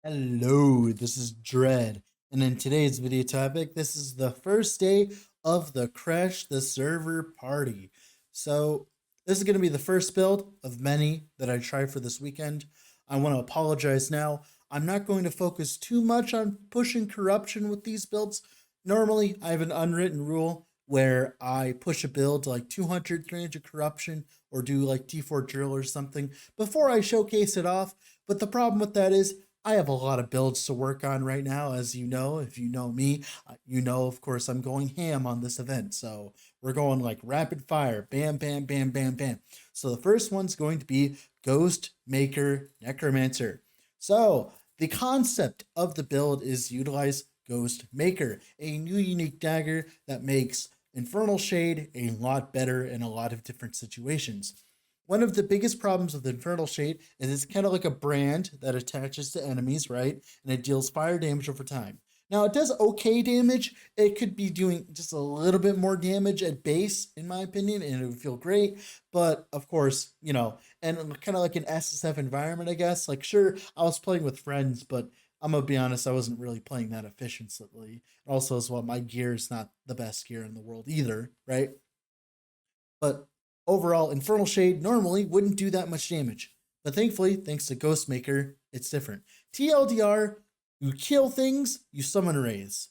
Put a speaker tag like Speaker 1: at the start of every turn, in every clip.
Speaker 1: Hello, this is Dread, and in today's video topic, this is the first day of the Crash the Server party. So, this is going to be the first build of many that I try for this weekend. I want to apologize now. I'm not going to focus too much on pushing corruption with these builds. Normally, I have an unwritten rule where I push a build to like 200, 300 corruption or do like T4 drill or something before I showcase it off. But the problem with that is I have a lot of builds to work on right now, as you know. If you know me, you know, of course, I'm going ham on this event. So we're going like rapid fire, bam, bam, bam, bam, bam. So the first one's going to be Ghostmaker Necromancer. So the concept of the build is utilize Ghostmaker, a new unique dagger that makes Infernal Shade a lot better in a lot of different situations. One of the biggest problems with Infernal Shade is it's kind of like a brand that attaches to enemies, right? And it deals fire damage over time. Now, it does okay damage. It could be doing just a little bit more damage at base, in my opinion, and it would feel great. But of course, and kind of like an SSF environment, I guess. Like, sure, I was playing with friends, but I'm gonna be honest, I wasn't really playing that efficiently. Also, as well, my gear is not the best gear in the world either, right? But overall, Infernal Shade normally wouldn't do that much damage. But thankfully, thanks to Ghostmaker, it's different. TLDR, you kill things, you summon wraiths.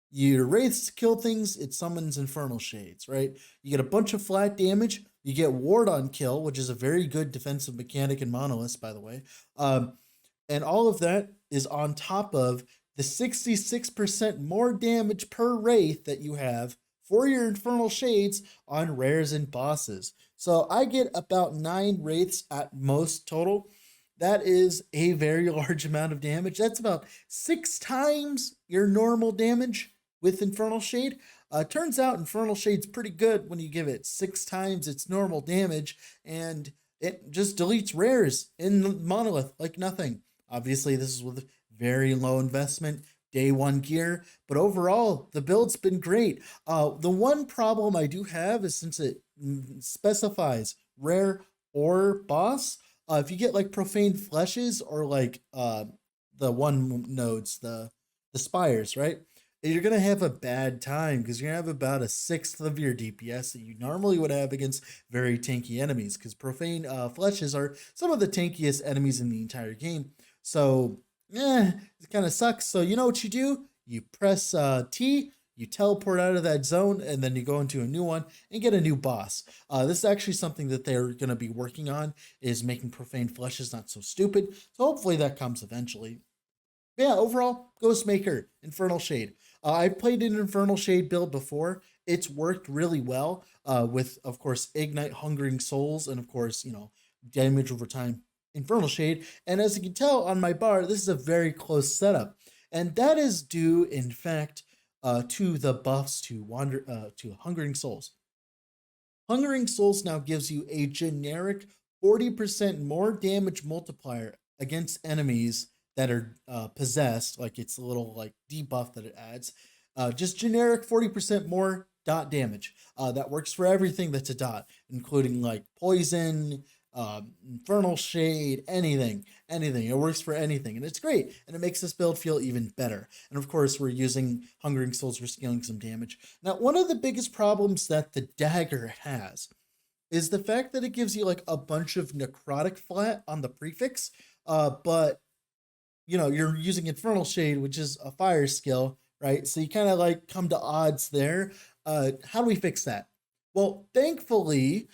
Speaker 1: Your wraiths kill things, it summons Infernal Shades, right? You get a bunch of flat damage, you get ward on kill, which is a very good defensive mechanic in Monoliths, by the way. And all of that is on top of the 66% more damage per wraith that you have for your Infernal Shades on rares and bosses. So I get about 9 wraiths at most total. That is a very large amount of damage. That's about 6 times your normal damage with Infernal Shade. Turns out Infernal Shade's pretty good when you give it 6 times its normal damage, and it just deletes rares in the Monolith like nothing. Obviously, this is with very low investment, day one gear, but overall, the build's been great. The one problem I do have is since it specifies rare or boss, if you get like profane fleshes or like the one nodes, the spires, right? You're gonna have a bad time because you're gonna have about a sixth of your DPS that you normally would have against very tanky enemies. Because profane fleshes are some of the tankiest enemies in the entire game. So, it kind of sucks. So you know what you do? You press T, you teleport out of that zone, and then you go into a new one and get a new boss. This is actually something that they're going to be working on, is making profane fleshes not so stupid. So hopefully that comes eventually. But yeah, overall, Ghostmaker, Infernal Shade. I've played an Infernal Shade build before. It's worked really well with, of course, Ignite Hungering Souls and, of course, damage over time, Infernal Shade. And as you can tell on my bar, this is a very close setup. And that is due, in fact, to the buffs to Hungering Souls. Hungering Souls now gives you a generic 40% more damage multiplier against enemies that are possessed, like it's a little like debuff that it adds. Just generic 40% more dot damage. That works for everything that's a dot, including like poison, Infernal Shade, anything. It works for anything, and it's great, and it makes this build feel even better. And of course, we're using Hungering Souls for scaling some damage. Now, one of the biggest problems that the dagger has is the fact that it gives you like a bunch of necrotic flat on the prefix, but you're using Infernal Shade, which is a fire skill, right? So you kind of like come to odds there. How do we fix that? Well, thankfully,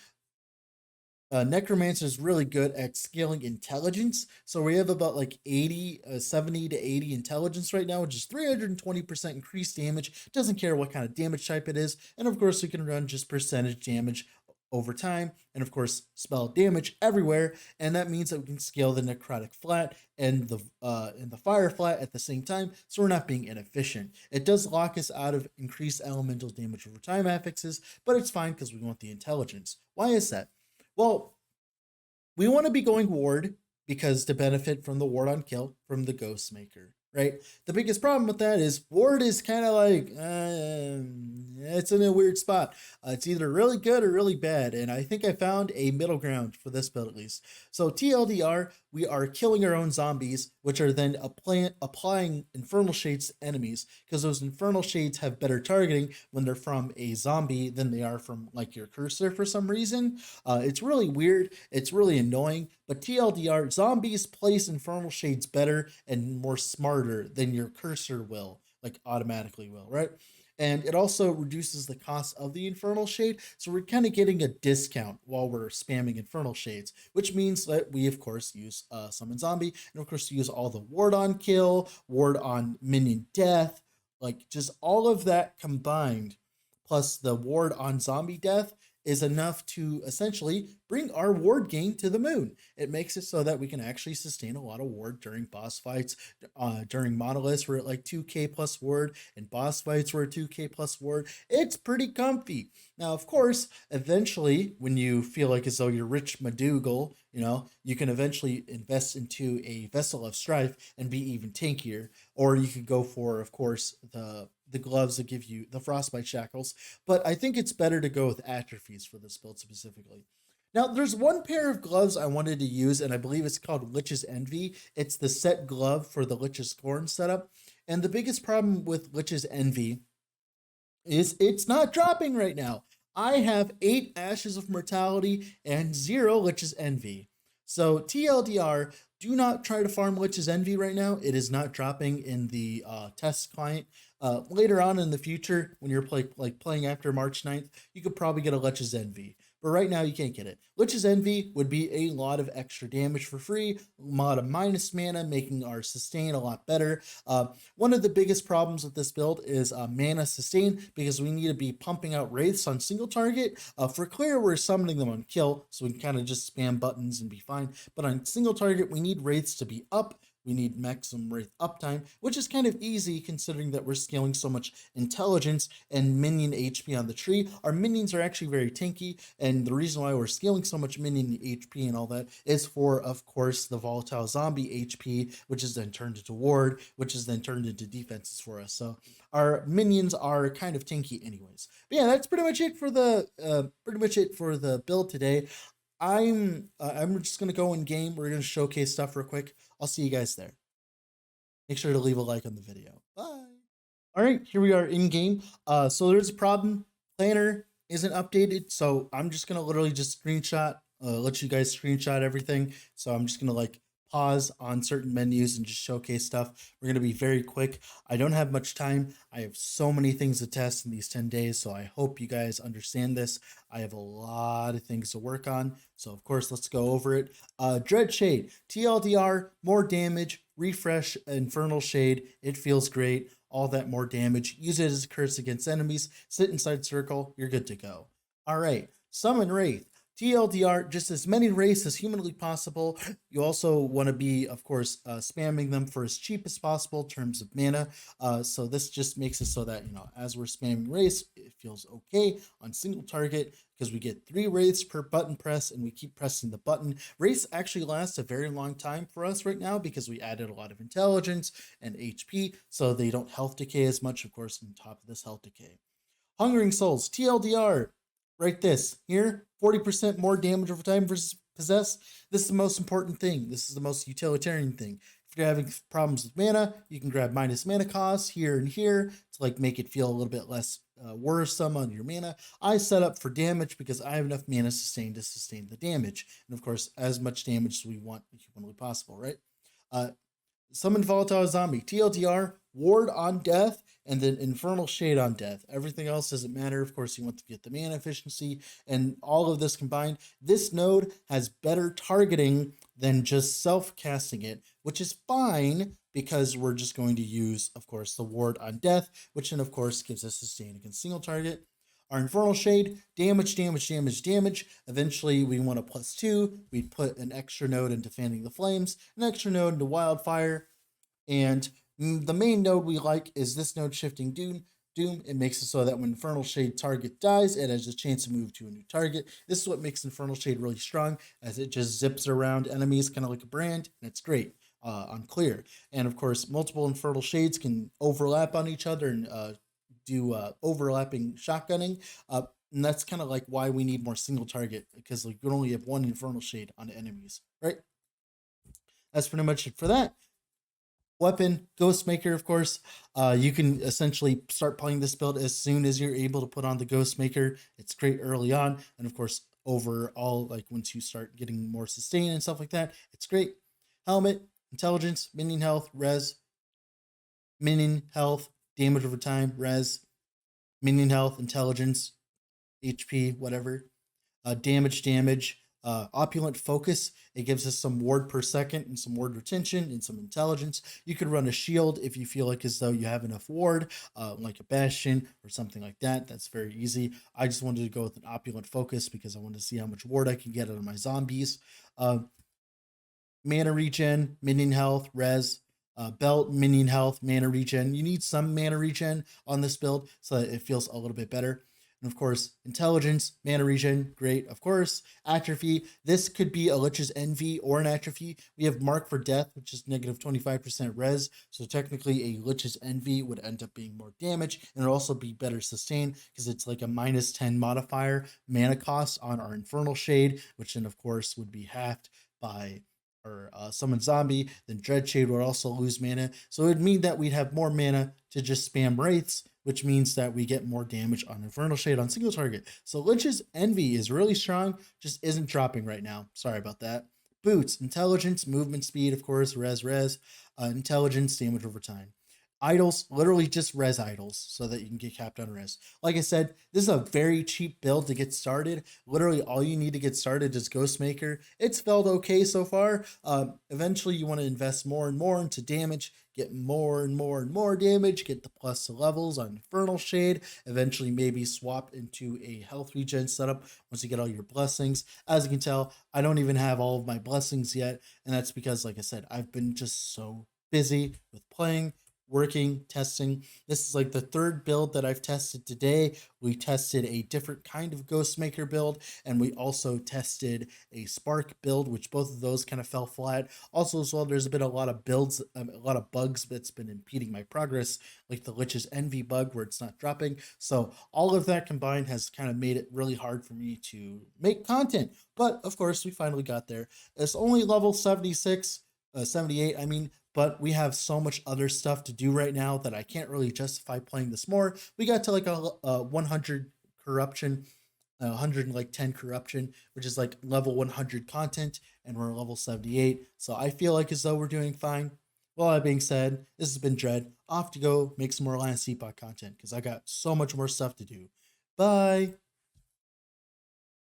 Speaker 1: Necromancer is really good at scaling intelligence. So we have about like 70 to 80 intelligence right now, which is 320% increased damage. Doesn't care what kind of damage type it is. And of course, we can run just percentage damage over time, and of course spell damage everywhere, and that means that we can scale the necrotic flat and the fire flat at the same time, so we're not being inefficient. It does lock us out of increased elemental damage over time affixes, but it's fine because we want the intelligence. Why is that? Well, we want to be going ward because to benefit from the ward on kill from the Ghostmaker. right? The biggest problem with that is ward is kind of like it's in a weird spot. It's either really good or really bad, and I think I found a middle ground for this build at least. So TLDR, we are killing our own zombies, which are then applying Infernal Shades to enemies, because those Infernal Shades have better targeting when they're from a zombie than they are from like your cursor for some reason. It's really weird. It's really annoying. But TLDR, zombies place Infernal Shades better and more smarter than your cursor will, like automatically will, right? And it also reduces the cost of the Infernal Shade. So we're kind of getting a discount while we're spamming Infernal Shades, which means that we, of course, use Summon Zombie, and of course, use all the ward on kill, ward on minion death, like just all of that combined, plus the ward on zombie death is enough to essentially bring our ward gain to the moon. It makes it so that we can actually sustain a lot of ward during boss fights. During monoliths, we're at like 2k plus ward, and boss fights were 2k plus ward. It's pretty comfy. Now, of course, eventually, when you feel like as though you're Rich Madougal, you can eventually invest into a Vessel of Strife and be even tankier. Or you could go for, of course, the gloves that give you the frostbite shackles. But I think it's better to go with atrophies for this build specifically. Now, there's one pair of gloves I wanted to use, and I believe it's called Lich's Envy. It's the set glove for the Lich's Scorn setup. And the biggest problem with Lich's Envy is it's not dropping right now. I have 8 Ashes of Mortality and 0 Lich's Envy. So TLDR, do not try to farm Lich's Envy right now. It is not dropping in the test client. Later on in the future, when you're playing after March 9th, you could probably get a Lich's Envy. But right now, you can't get it. Lich's Envy would be a lot of extra damage for free, a lot of minus mana, making our sustain a lot better. One of the biggest problems with this build is mana sustain, because we need to be pumping out wraiths on single target. For clear, we're summoning them on kill, so we can kind of just spam buttons and be fine. But on single target, we need wraiths to be up. We need maximum wraith uptime, which is kind of easy considering that we're scaling so much intelligence and minion HP on the tree. Our minions are actually very tanky, and the reason why we're scaling so much minion HP and all that is for, of course, the volatile zombie HP, which is then turned into ward, which is then turned into defenses for us. So our minions are kind of tanky anyways. But yeah, that's pretty much it for the build today. I'm just gonna go in game. We're gonna showcase stuff real quick. I'll see you guys there. Make sure to leave a like on the video. Bye. All right, here we are in game. So there's a problem. Planner isn't updated, so I'm just gonna literally just let you guys screenshot everything. So I'm just gonna like pause on certain menus and just showcase stuff. We're gonna be very quick. I don't have much time. I have so many things to test in these 10 days, so I hope you guys understand this. I have a lot of things to work on, so of course, let's go over it. Dread Shade, TLDR, more damage, refresh Infernal Shade. It feels great. All that more damage. Use it as a curse against enemies. Sit inside circle. You're good to go. All right. Summon Wraith. TLDR, just as many wraiths as humanly possible. You also want to be, of course, spamming them for as cheap as possible in terms of mana. So this just makes it so that, as we're spamming wraiths, it feels okay on single target because we get 3 wraiths per button press and we keep pressing the button. Wraiths actually last a very long time for us right now because we added a lot of intelligence and HP, so they don't health decay as much, of course, on top of this health decay. Hungering Souls, TLDR, write this here, 40% more damage over time versus possess. This is the most important thing. This is the most utilitarian thing. If you're having problems with mana, you can grab minus mana costs here and here to like make it feel a little bit less worrisome on your mana. I set up for damage because I have enough mana sustain to sustain the damage. And of course, as much damage as we want humanly possible, right? Summon Volatile Zombie, TLDR, Ward on Death, and then Infernal Shade on Death. Everything else doesn't matter. Of course, you want to get the mana efficiency, and all of this combined. This node has better targeting than just self-casting it, which is fine because we're just going to use, of course, the Ward on Death, which then, of course, gives us sustain against single target. Our Infernal Shade, damage. Eventually, we want a +2. We put an extra node into Fanning the Flames, an extra node into Wildfire, and the main node we like is this node, Shifting Doom. It makes it so that when Infernal Shade target dies, it has a chance to move to a new target. This is what makes Infernal Shade really strong, as it just zips around enemies, kind of like a brand, and it's great. on clear. And of course, multiple Infernal Shades can overlap on each other and do overlapping shotgunning. And that's kind of like why we need more single target, because like you only have one Infernal Shade on enemies, right? That's pretty much it for that. Weapon, Ghostmaker, of course. You can essentially start playing this build as soon as you're able to put on the Ghostmaker. It's great early on, and of course, overall, like once you start getting more sustain and stuff like that, it's great. Helmet, intelligence, minion health, res, minion health, damage over time, res, minion health, intelligence, HP, whatever. Damage, opulent focus. It gives us some ward per second and some ward retention and some intelligence. You could run a shield if you feel like as though you have enough ward, like a bastion or something like that. That's very easy. I just wanted to go with an opulent focus because I wanted to see how much ward I can get out of my zombies. Mana regen, minion health, res, belt, minion health, mana regen. You need some mana regen on this build so that it feels a little bit better. And of course, intelligence, mana regen, great. Of course, atrophy. This could be a Lich's Envy or an atrophy. We have Mark for Death, which is negative 25% res. So technically, a Lich's Envy would end up being more damage, and it'll also be better sustain because it's like a minus 10 modifier mana cost on our Infernal Shade, which then, of course, would be halved by or summon zombie. Then Dread Shade would also lose mana. So it would mean that we'd have more mana to just spam wraiths, which means that we get more damage on Infernal Shade on single target. So Lich's Envy is really strong, just isn't dropping right now. Sorry about that. Boots, intelligence, movement speed, of course, res, intelligence, damage over time. Idols, literally just res idols so that you can get capped on res. Like I said, this is a very cheap build to get started. Literally all you need to get started is Ghostmaker. It's felt okay so far. Eventually you want to invest more and more into damage, get more and more and more damage, get the plus to levels on Infernal Shade, eventually maybe swap into a health regen setup once you get all your blessings. As you can tell, I don't even have all of my blessings yet, and that's because, like I said, I've been just so busy with playing, working, testing. This is like the third build that I've tested today. We tested a different kind of Ghostmaker build, and we also tested a Spark build, which both of those kind of fell flat. Also, as well, there's been a lot of builds, a lot of bugs that's been impeding my progress, like the Lich's Envy bug where it's not dropping. So all of that combined has kind of made it really hard for me to make content. But of course, we finally got there. It's only level 76, 78, I mean, but we have so much other stuff to do right now that I can't really justify playing this more. We got to like a 100 corruption, 110 corruption, which is like level 100 content, and we're level 78. So I feel like as though we're doing fine. Well, that being said, this has been Dread. Off to go make some more Lance Epoch content because I got so much more stuff to do. Bye.